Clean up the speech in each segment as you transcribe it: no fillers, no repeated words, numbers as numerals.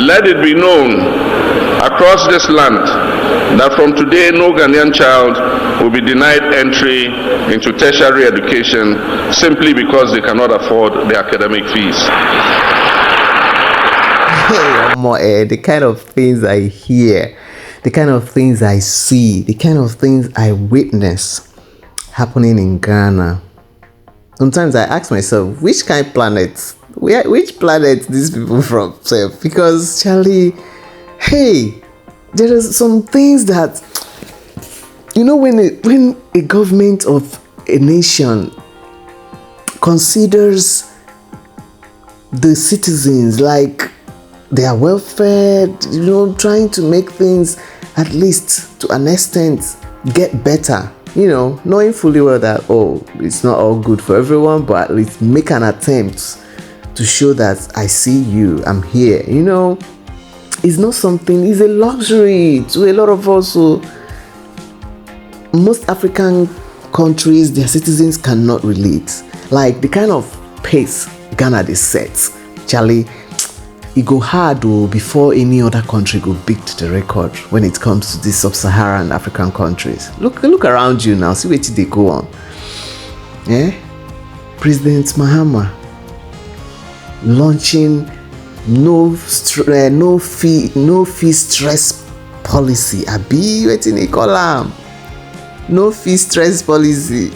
Let it be known across this land that from today no Ghanaian child will be denied entry into tertiary education simply because they cannot afford the academic fees. Hey, the kind of things I hear, the kind of things I see, the kind of things I witness happening in Ghana. Sometimes I ask myself, which kind of planet, which planet these people from? Because Charlie, hey, there are some things that, you know, when a government of a nation considers the citizens like they are well fed, you know, trying to make things at least to an extent get better, you know, knowing fully well that, oh, it's not all good for everyone, but at least make an attempt to show that I see you, I'm here, you know. It's not something, it's a luxury to a lot of us. So most African countries, their citizens cannot relate. Like the kind of pace Ghana they set, Charlie, it go hard before any other country go beat the record when it comes to these sub-Saharan African countries. Look around you now, see what they go on. President Mahama launching no fee stress policy. Abi wetin they call am? No fee stress policy.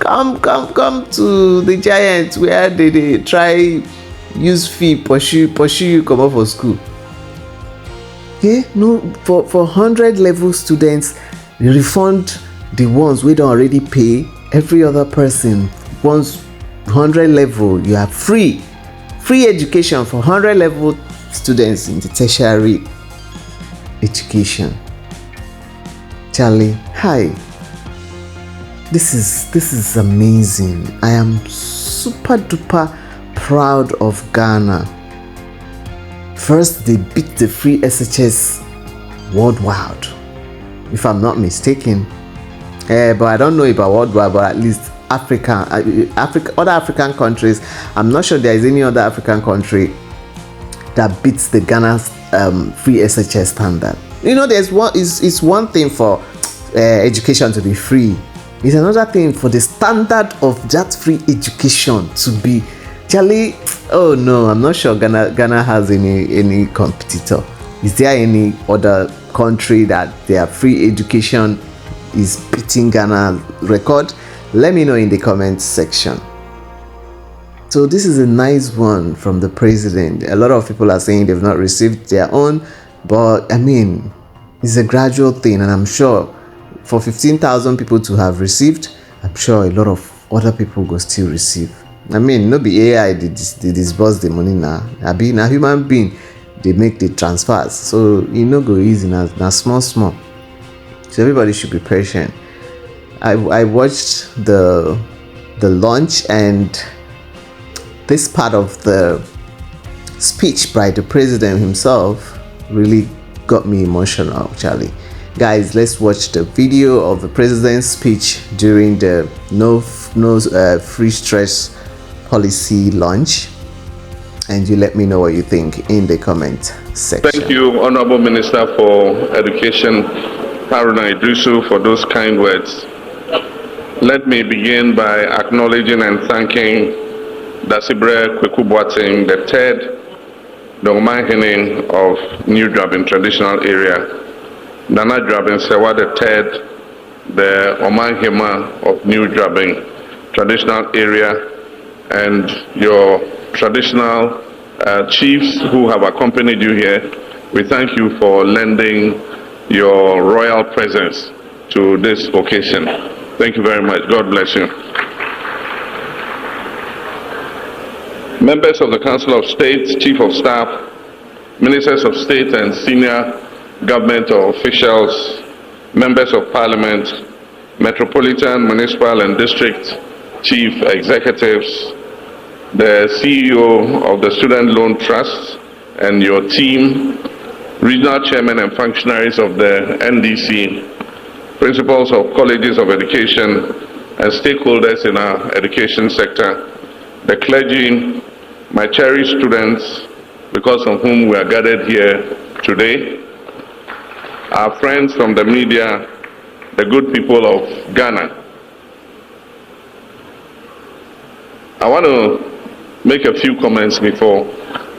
Come to the Giants where they try use fee pursue you come out for school. Okay, no, for 100 level students, they refund the ones we don't already pay. Every other person, once 100 level, you have free education for 100 level students in the tertiary education. Charlie, hi. This is amazing. I am super duper proud of Ghana. First, they beat the free SHS worldwide, if I'm not mistaken. But I don't know about worldwide, but at least Africa, other African countries. I'm not sure there is any other African country that beats the Ghana's free SHS standard. You know, it's one thing for education to be free. It's another thing for the standard of that free education to be. Charlie, oh no, I'm not sure Ghana has any competitor. Is there any other country that their free education is beating Ghana's record? Let me know in the comments section. So this is a nice one from the president. A lot of people are saying they've not received their own, but I mean, it's a gradual thing, and I'm sure for 15,000 people to have received, I'm sure a lot of other people will still receive. I mean, no be AI they disburse the money now. I be a human being, they make the transfers. So you know go easy now small. So everybody should be patient. I watched the launch, and this part of the speech by the president himself really got me emotional, Charlie. Guys, let's watch the video of the president's speech during the no free stress policy launch, and you let me know what you think in the comment section. Thank you, Honorable Minister for Education, Haruna Idrisu, for those kind words. Let me begin by acknowledging and thanking Dasibre Kwekubuating the third, the Omanhene of New Drabin traditional area, Nana Drabin Sewa the third, the Omanhema of New Drabin traditional area, and your traditional chiefs who have accompanied you here. We thank you for lending your royal presence to this occasion. Thank you very much. God bless you. Members of the Council of State, Chief of Staff, Ministers of State and senior government officials, Members of Parliament, Metropolitan, Municipal and District Chief Executives, the CEO of the Student Loan Trust and your team, Regional Chairmen and functionaries of the NDC, principals of colleges of education and stakeholders in our education sector, the clergy, my cherished students, because of whom we are gathered here today, our friends from the media, the good people of Ghana. I want to make a few comments before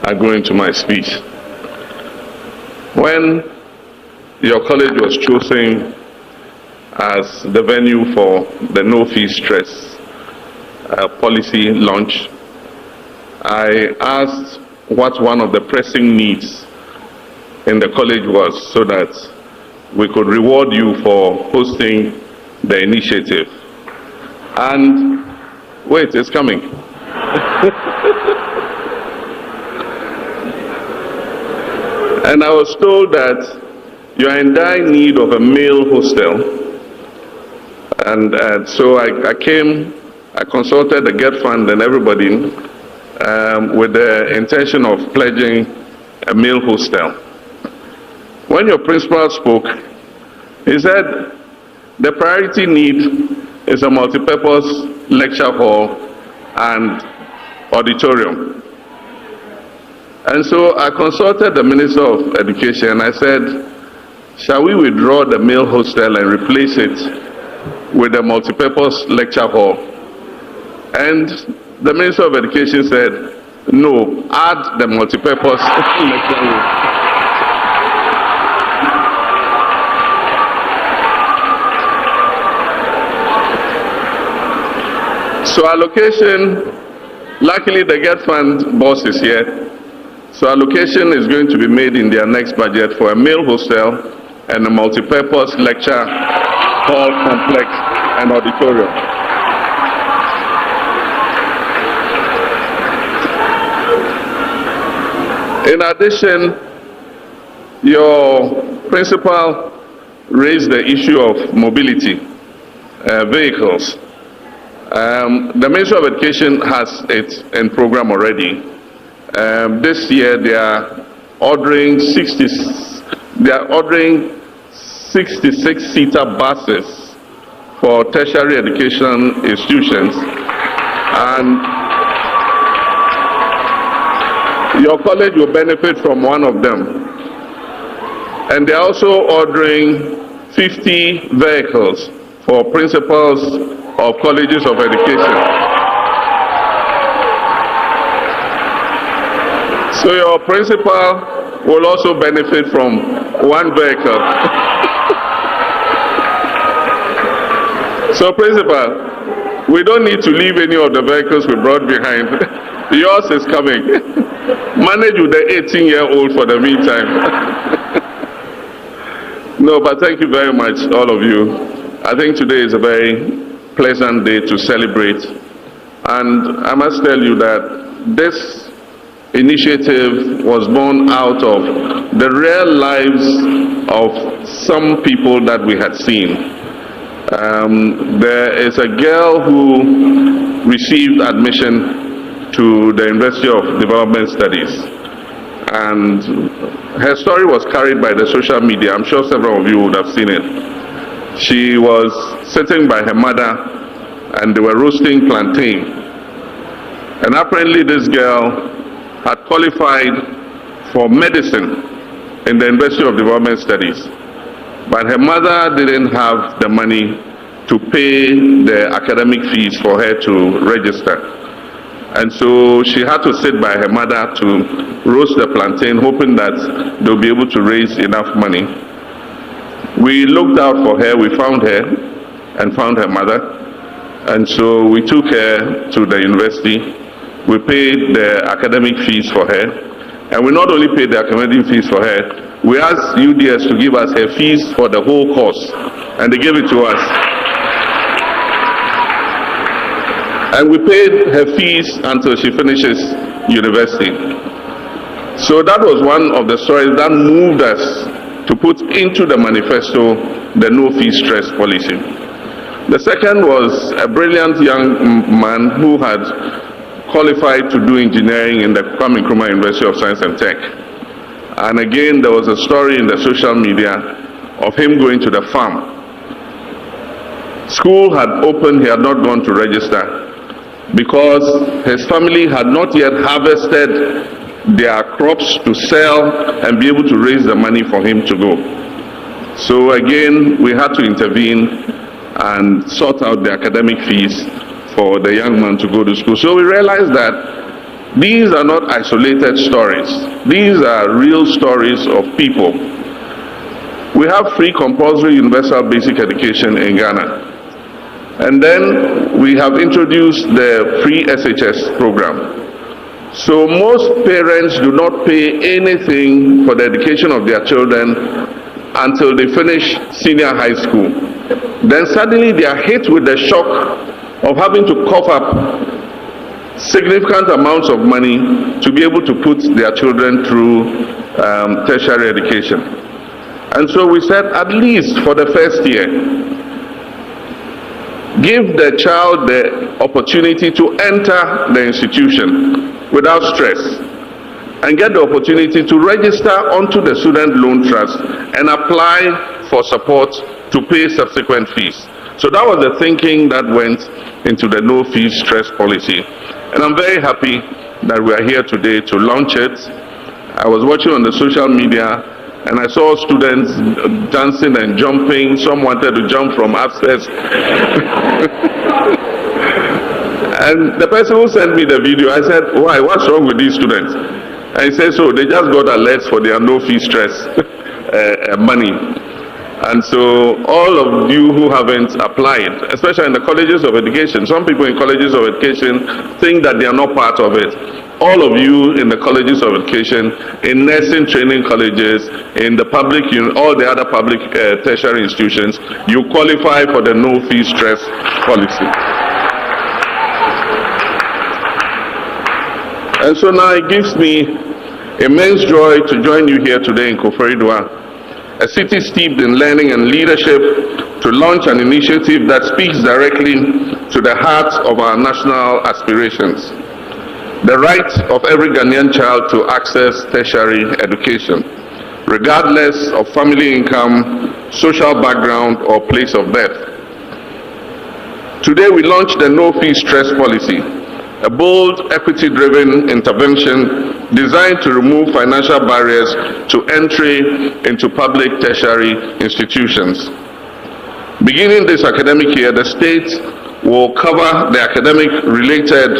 I go into my speech. When your college was chosen as the venue for the no fee stress policy launch, I asked what one of the pressing needs in the college was so that we could reward you for hosting the initiative. And wait, it's coming. And I was told that you are in dire need of a male hostel. And so I came, I consulted the Get Fund and everybody with the intention of pledging a male hostel. When your principal spoke, he said the priority need is a multipurpose lecture hall and auditorium. And so I consulted the Minister of Education. I said, shall we withdraw the male hostel and replace it with a multipurpose lecture hall? And the Minister of Education said, no, add the multipurpose lecture hall. So allocation, luckily the Get Fund boss is here. So allocation is going to be made in their next budget for a male hostel and a multipurpose lecture hall complex and auditorium. In addition, your principal raised the issue of mobility, vehicles. The Ministry of Education has it in program already. This year they are ordering 66-seater buses for tertiary education institutions, and your college will benefit from one of them. And they are also ordering 50 vehicles for principals of colleges of education. So your principal will also benefit from one vehicle. So principal, we don't need to leave any of the vehicles we brought behind. Yours is coming. Manage with the 18-year-old for the meantime. No, but thank you very much, all of you. I think today is a very pleasant day to celebrate. And I must tell you that this initiative was born out of the real lives of some people that we had seen. There is a girl who received admission to the University of Development Studies, and her story was carried by the social media. I'm sure several of you would have seen it. She was sitting by her mother and they were roasting plantain, and apparently this girl had qualified for medicine in the University of Development Studies, but her mother didn't have the money to pay the academic fees for her to register. And so she had to sit by her mother to roast the plantain, hoping that they'll be able to raise enough money. We looked out for her, we found her and found her mother, and so we took her to the university. We paid the academic fees for her, and we not only paid the academic fees for her, we asked UDS to give us her fees for the whole course, and they gave it to us. And we paid her fees until she finishes university. So that was one of the stories that moved us to put into the manifesto the no fee stress policy. The second was a brilliant young man who had qualified to do engineering in the Kwame Nkrumah University of Science and Tech. And again, there was a story in the social media of him going to the farm. School had opened, he had not gone to register. because his family had not yet harvested their crops to sell and be able to raise the money for him to go. So again, we had to intervene and sort out the academic fees for the young man to go to school. So we realized that these are not isolated stories. These are real stories of people. We have free compulsory universal basic education in Ghana. And then we have introduced the free SHS program. So most parents do not pay anything for the education of their children until they finish senior high school. Then suddenly they are hit with the shock of having to cough up significant amounts of money to be able to put their children through tertiary education. And so we said, at least for the first year, give the child the opportunity to enter the institution without stress and get the opportunity to register onto the student loan trust and apply for support to pay subsequent fees. So that was the thinking that went into the no fees stress policy. And I'm very happy that we are here today to launch it. I was watching on the social media and I saw students dancing and jumping. Some wanted to jump from upstairs. And the person who sent me the video, I said, why, what's wrong with these students? And he said, so they just got alerts for their no fee stress money. And so all of you who haven't applied, especially in the colleges of education, some people in colleges of education think that they are not part of it. All of you in the colleges of education, in nursing training colleges, in the public, all the other public tertiary institutions, you qualify for the no fee stress policy. And so now it gives me immense joy to join you here today in Koforidua, a city steeped in learning and leadership, to launch an initiative that speaks directly to the heart of our national aspirations. The right of every Ghanaian child to access tertiary education, regardless of family income, social background, or place of birth. Today we launched the no fee stress policy, a bold, equity-driven intervention designed to remove financial barriers to entry into public tertiary institutions. Beginning this academic year, the state will cover the academic-related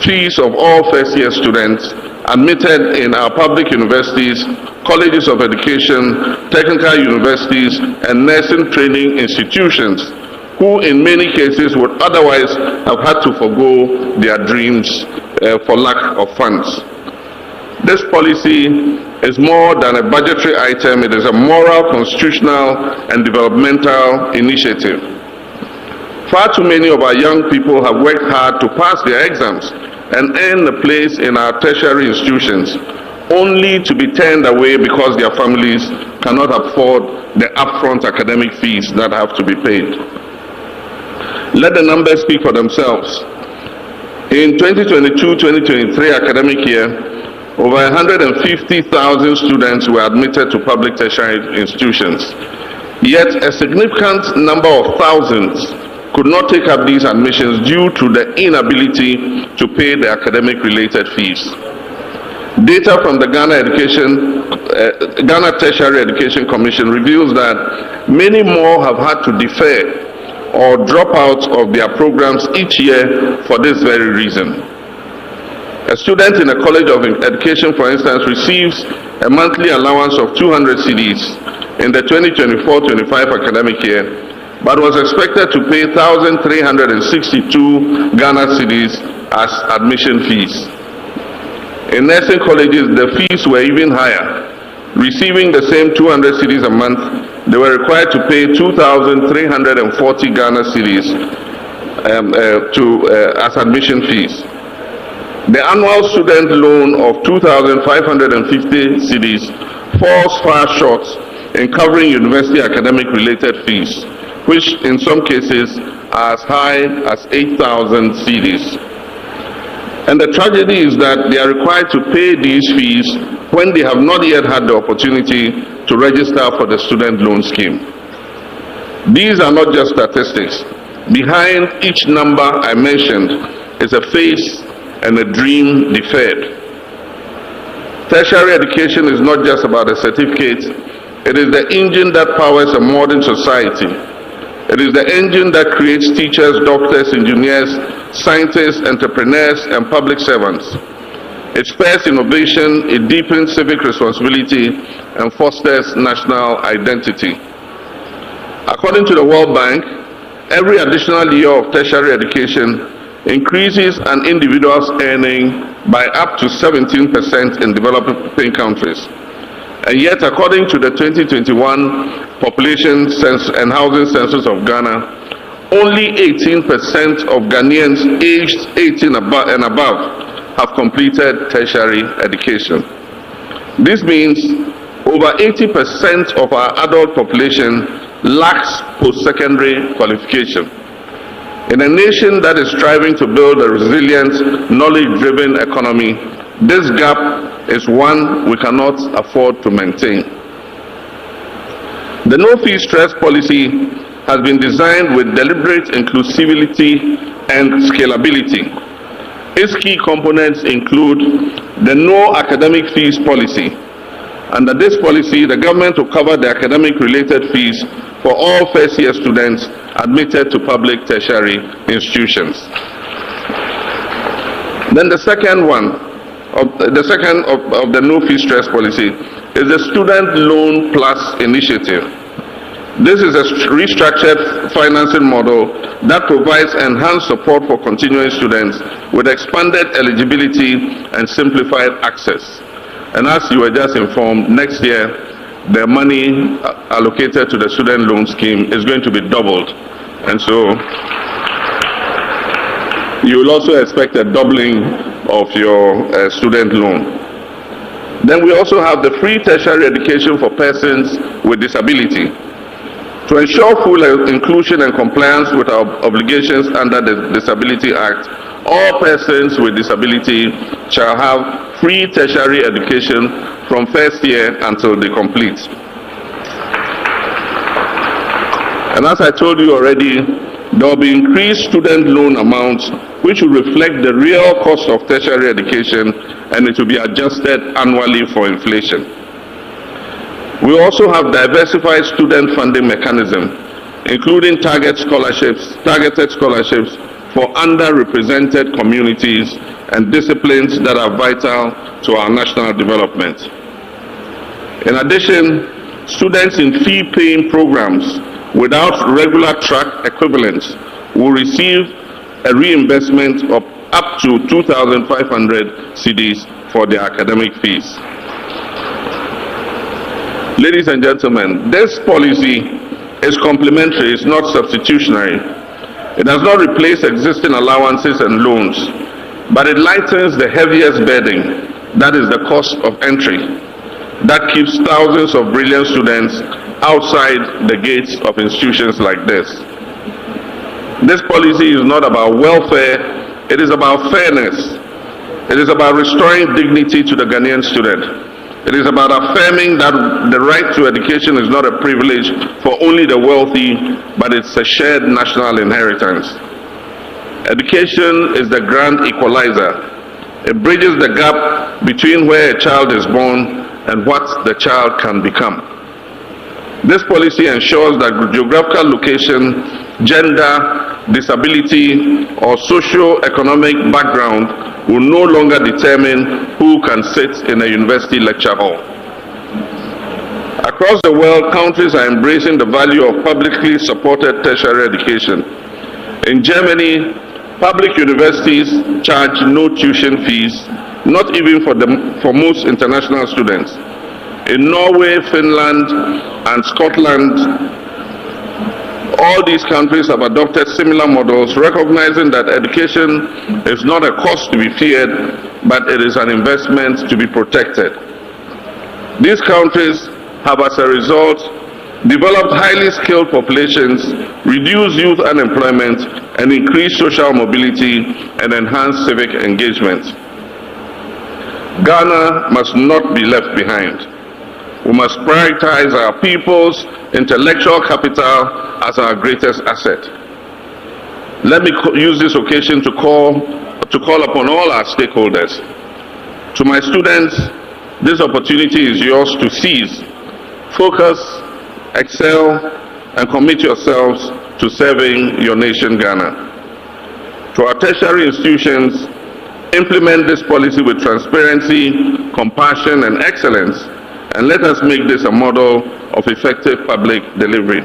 fees of all first-year students admitted in our public universities, colleges of education, technical universities, and nursing training institutions, who in many cases would otherwise have had to forego their dreams for lack of funds. This policy is more than a budgetary item. It is a moral, constitutional, and developmental initiative. Far too many of our young people have worked hard to pass their exams and earn a place in our tertiary institutions, only to be turned away because their families cannot afford the upfront academic fees that have to be paid. Let the numbers speak for themselves. In 2022-2023 academic year, over 150,000 students were admitted to public tertiary institutions. Yet a significant number of thousands could not take up these admissions due to the inability to pay the academic-related fees. Data from the Ghana Tertiary Education Commission reveals that many more have had to defer or drop out of their programs each year for this very reason. A student in a college of education, for instance, receives a monthly allowance of 200 cedis in the 2024-25 academic year, but was expected to pay 1,362 Ghana cedis as admission fees. In nursing colleges, the fees were even higher. Receiving the same 200 cedis a month, they were required to pay 2,340 Ghana cedis as admission fees. The annual student loan of 2,550 cedis falls far short in covering university academic related fees, which in some cases are as high as 8,000 cedis. And the tragedy is that they are required to pay these fees when they have not yet had the opportunity to register for the student loan scheme. These are not just statistics. Behind each number I mentioned is a phase and a dream deferred. Tertiary education is not just about a certificate, it is the engine that powers a modern society. It is the engine that creates teachers, doctors, engineers, scientists, entrepreneurs, and public servants. It spurs innovation, it deepens civic responsibility, and fosters national identity. According to the World Bank, every additional year of tertiary education increases an individual's earning by up to 17% in developing countries. And yet, according to the 2021 Population and Housing Census of Ghana, only 18% of Ghanaians aged 18 and above have completed tertiary education. This means over 80% of our adult population lacks post-secondary qualification. In a nation that is striving to build a resilient, knowledge-driven economy, this gap is one we cannot afford to maintain. The no-fee stress policy has been designed with deliberate inclusivity and scalability. Its key components include the no academic fees policy. Under this policy, the government will cover the academic-related fees for all first-year students admitted to public tertiary institutions. Then the second of the no-fee stress policy is the Student Loan Plus initiative. This is a restructured financing model that provides enhanced support for continuing students with expanded eligibility and simplified access. And as you were just informed, next year the money allocated to the student loan scheme is going to be doubled. And so you will also expect a doubling of your student loan. Then we also have the free tertiary education for persons with disability. To ensure full inclusion and compliance with our obligations under the Disability Act, all persons with disability shall have free tertiary education from first year until they complete. And as I told you already, there will be increased student loan amounts which will reflect the real cost of tertiary education, and it will be adjusted annually for inflation. We also have diversified student funding mechanism, including targeted scholarships for underrepresented communities and disciplines that are vital to our national development. In addition, students in fee-paying programs without regular track equivalents will receive a reimbursement of up to 2,500 cedis for their academic fees. Ladies and gentlemen, this policy is complementary, it's not substitutionary. It does not replace existing allowances and loans, but it lightens the heaviest burden, that is the cost of entry, that keeps thousands of brilliant students outside the gates of institutions like this. This policy is not about welfare, it is about fairness. It is about restoring dignity to the Ghanaian student. It is about affirming that the right to education is not a privilege for only the wealthy, but it's a shared national inheritance. Education is the grand equalizer. It bridges the gap between where a child is born and what the child can become. This policy ensures that geographical location, gender, disability, or socio-economic background will no longer determine who can sit in a university lecture hall. Across the world, countries are embracing the value of publicly supported tertiary education. In Germany, public universities charge no tuition fees, not even for most international students. In Norway, Finland, and Scotland, all these countries have adopted similar models, recognizing that education is not a cost to be feared, but it is an investment to be protected. These countries have, as a result, developed highly skilled populations, reduced youth unemployment, and increased social mobility and enhanced civic engagement. Ghana must not be left behind. We must prioritize our people's intellectual capital as our greatest asset. Let me use this occasion to call to call upon all our stakeholders. To my students, this opportunity is yours to seize, focus, excel, and commit yourselves to serving your nation, Ghana. To our tertiary institutions, implement this policy with transparency, compassion, and excellence, and let us make this a model of effective public delivery.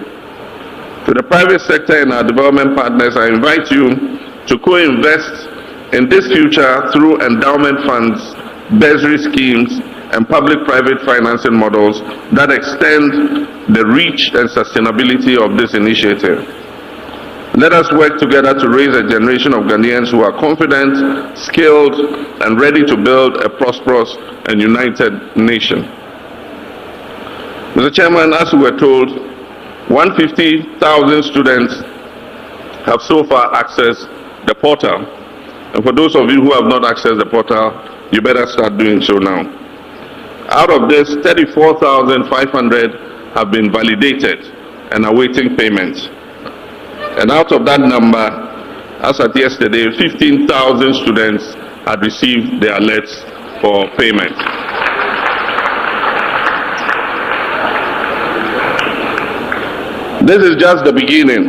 To the private sector and our development partners, I invite you to co-invest in this future through endowment funds, bursary schemes, and public-private financing models that extend the reach and sustainability of this initiative. Let us work together to raise a generation of Ghanaians who are confident, skilled, and ready to build a prosperous and united nation. Mr. Chairman, as we were told, 150,000 students have so far accessed the portal. And for those of you who have not accessed the portal, you better start doing so now. Out of this, 34,500 have been validated and awaiting payment. And out of that number, as at yesterday, 15,000 students had received their alerts for payment. This is just the beginning.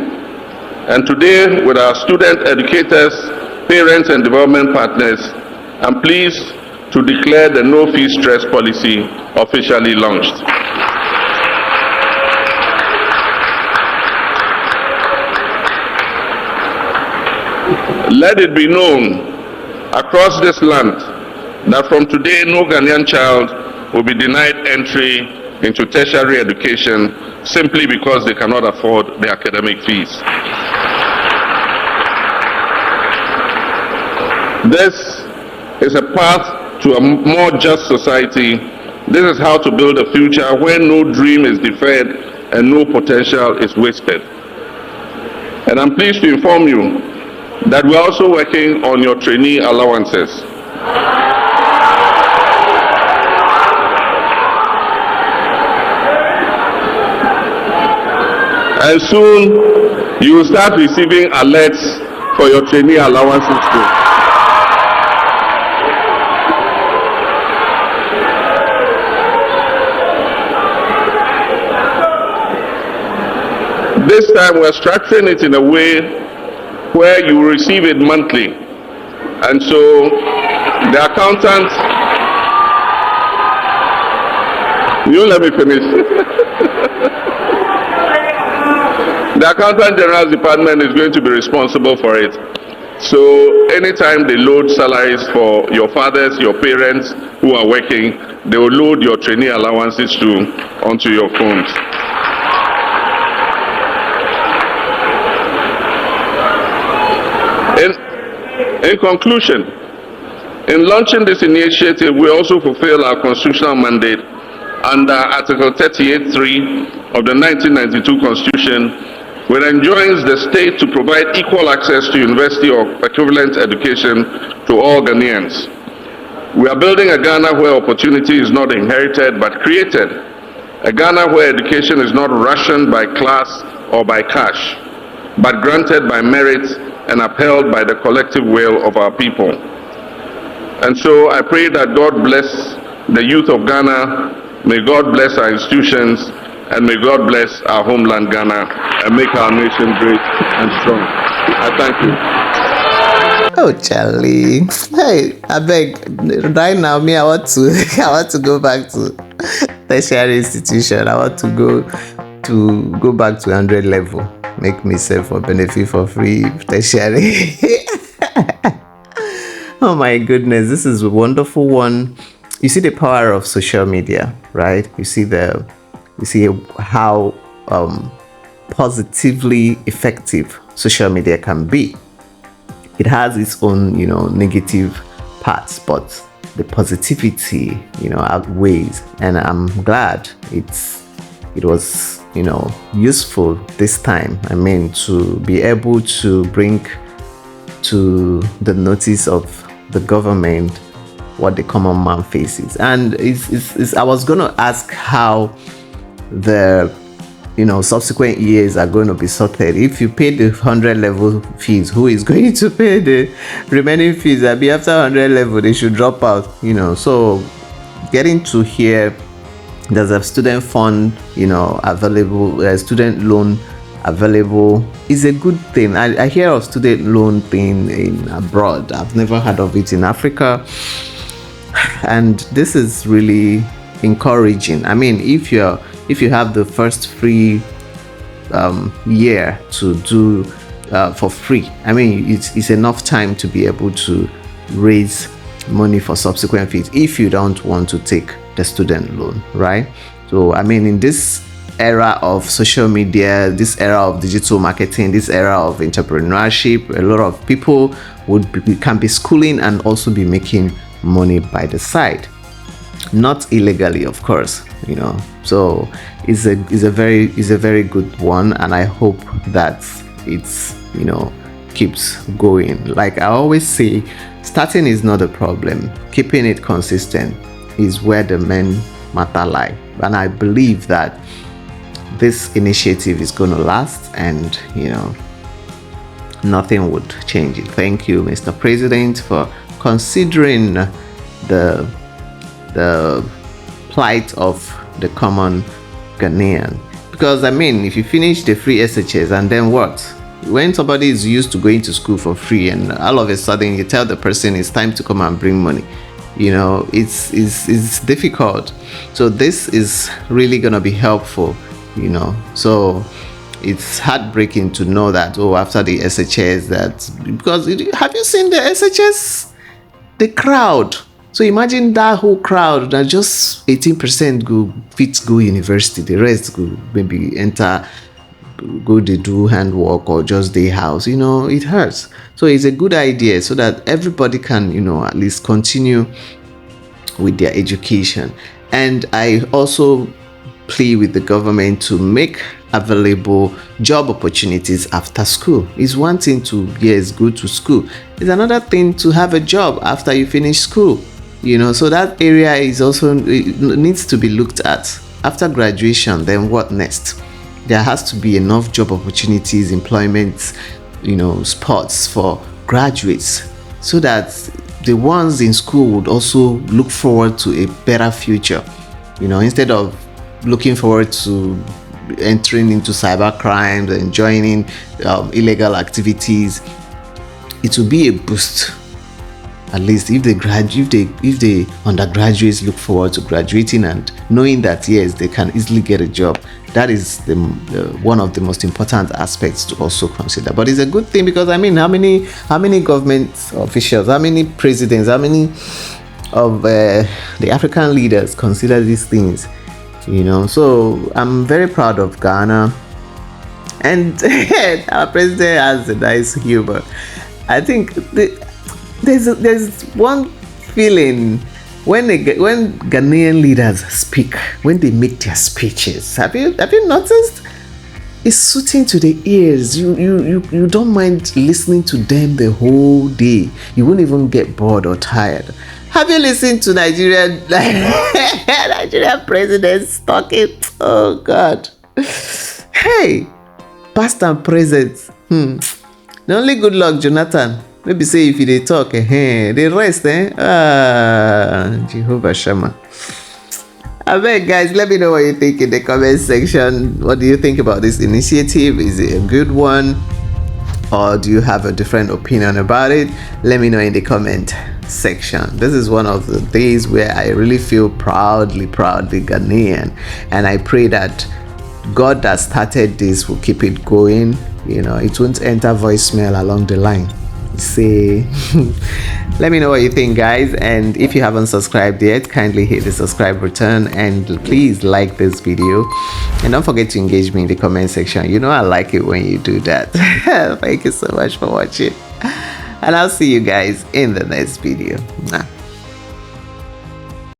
And today, with our student educators, parents, and development partners, I'm pleased to declare the no-fee stress policy officially launched. Let it be known across this land that from today no Ghanaian child will be denied entry into tertiary education simply because they cannot afford the academic fees. This is a path to a more just society. This is how to build a future where no dream is deferred and no potential is wasted. And I'm pleased to inform you that we're also working on your trainee allowances. And soon you will start receiving alerts for your trainee allowances too. This time we're structuring it in a way where you will receive it monthly. And so the accountant, you let me finish. The Accountant General's Department is going to be responsible for it. So anytime they load salaries for your fathers, your parents who are working, they will load your trainee allowances too onto your phones. In conclusion, in launching this initiative, we also fulfill our constitutional mandate under Article 38(3) of the 1992 Constitution, which enjoins the state to provide equal access to university or equivalent education to all Ghanaians. We are building a Ghana where opportunity is not inherited but created, a Ghana where education is not rationed by class or by cash, but granted by merit and upheld by the collective will of our people. And so I pray that God bless the youth of Ghana, may God bless our institutions, and may God bless our homeland Ghana and make our nation great and strong. I thank you. Oh, Charlie. Hey, I beg. Right now, me, I want to go back to tertiary institution. I want to go back to 100 level. Make myself a benefit for free tertiary. Oh my goodness, this is a wonderful one. You see the power of social media, right? You see how positively effective social media can be. It has its own, negative parts, but the positivity, outweighs. And I'm glad it was, useful this time. I mean, to be able to bring to the notice of the government what the common man faces. And I was going to ask how the subsequent years are going to be sorted. If you pay the 100 level fees, who is going to pay the remaining fees? I'll be after 100 level, they should drop out. So getting to here, there's a student fund available, a student loan available is a good thing. I hear of student loan thing in abroad. I've never heard of it in Africa, and this is really encouraging. I mean, if you have the first free year to do for free, I mean, it's enough time to be able to raise money for subsequent fees if you don't want to take the student loan, right? So I mean, in this era of social media, this era of digital marketing, this era of entrepreneurship, a lot of people can be schooling and also be making money by the side, not illegally, of course. So it's a very good one, and I hope that it's keeps going. Like I always say, starting is not a problem. Keeping it consistent is where the main matter lie, and I believe that this initiative is going to last, and nothing would change it. Thank you, Mr. President, for considering the plight of the common Ghanaian. Because I mean, if you finish the free SHS and then what? When somebody is used to going to school for free and all of a sudden you tell the person it's time to come and bring money, it's difficult. So this is really gonna be helpful, so it's heartbreaking to know that after the SHS, because have you seen the SHS, the crowd? So imagine that whole crowd that just 18% go university, the rest go maybe go they do handwork or just day house. It hurts. So it's a good idea so that everybody can at least continue with their education. And I also plea with the government to make available job opportunities after school. It's one thing to go to school, it's another thing to have a job after you finish school. So that area is also, it needs to be looked at. After graduation, then what next? There has to be enough job opportunities, employment, spots for graduates, so that the ones in school would also look forward to a better future. Instead of looking forward to entering into cyber crimes and joining illegal activities, it will be a boost. At least if the undergraduates look forward to graduating and knowing that yes, they can easily get a job, that is one of the most important aspects to also consider. But it's a good thing, because I mean, how many government officials, how many presidents, how many of the African leaders consider these things? So I'm very proud of Ghana, and our president has a nice humor. I think there's one feeling when Ghanaian leaders speak, when they make their speeches. Have you noticed? It's soothing to the ears. You don't mind listening to them the whole day. You won't even get bored or tired. Have you listened to Nigerian presidents talking? Oh God. Hey, past and present. The only good luck, Jonathan. Maybe say if they talk, the rest, Jehovah Shammah. I beg, guys, let me know what you think in the comment section. What do you think about this initiative? Is it a good one, or do you have a different opinion about it? Let me know in the comment section. This is one of the days where I really feel proudly Ghanaian, and I pray that God that started this will keep it going. It won't enter voicemail along the line. Say let me know what you think, guys, and if you haven't subscribed yet, kindly hit the subscribe button and please like this video, and don't forget to engage me in the comment section. I like it when you do that. Thank you so much for watching, and I'll see you guys in the next video.